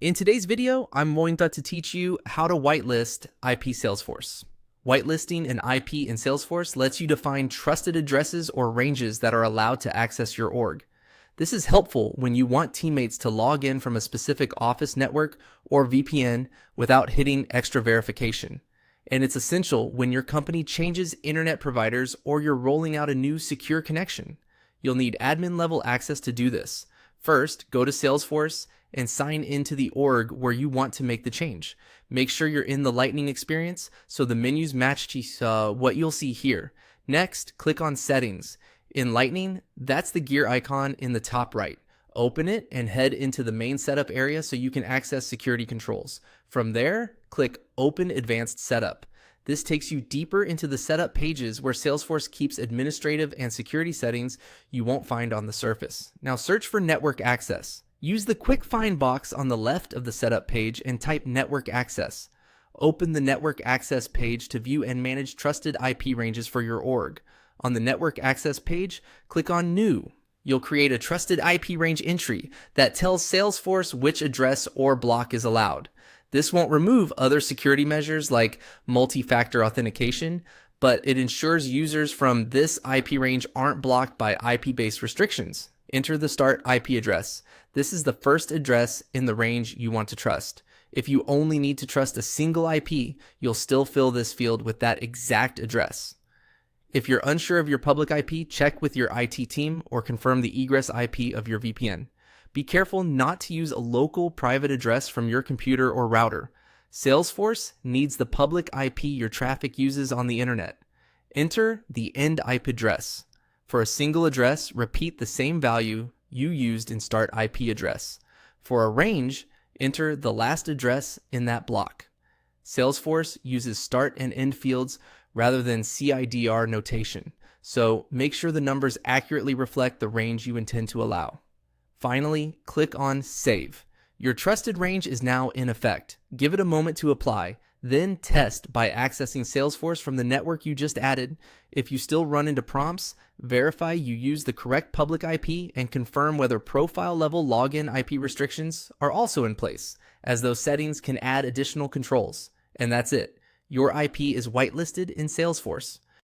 In today's video, I'm going to teach you how to whitelist IP Salesforce. Whitelisting an IP in Salesforce lets you define trusted addresses or ranges that are allowed to access your org. This is helpful when you want teammates to log in from a specific office network or VPN without hitting extra verification. And it's essential when your company changes internet providers or you're rolling out a new secure connection. You'll need admin level access to do this. First, go to Salesforce and sign into the org where you want to make the change. Make sure you're in the Lightning experience so the menus match to what you'll see here. Next, click on Settings. In Lightning, that's the gear icon in the top right. Open it and head into the main setup area so you can access security controls. From there, click Open Advanced Setup. This takes you deeper into the setup pages where Salesforce keeps administrative and security settings you won't find on the surface. Now search for network access. Use the quick find box on the left of the setup page and type network access. Open the network access page to view and manage trusted IP ranges for your org. On the network access page, click on New. You'll create a trusted IP range entry that tells Salesforce which address or block is allowed. This won't remove other security measures like multi-factor authentication, but it ensures users from this IP range aren't blocked by IP-based restrictions. Enter the start IP address. This is the first address in the range you want to trust. If you only need to trust a single IP, you'll still fill this field with that exact address. If you're unsure of your public IP, check with your IT team or confirm the egress IP of your VPN. Be careful not to use a local private address from your computer or router. Salesforce needs the public IP your traffic uses on the internet. Enter the end IP address. For a single address, repeat the same value you used in start IP address. For a range, enter the last address in that block. Salesforce uses start and end fields rather than CIDR notation, so make sure the numbers accurately reflect the range you intend to allow. Finally, click on Save. Your trusted range is now in effect. Give it a moment to apply, then test by accessing Salesforce from the network you just added. If you still run into prompts, verify you use the correct public IP and confirm whether profile level login IP restrictions are also in place, as those settings can add additional controls. And that's it. Your IP is whitelisted in Salesforce.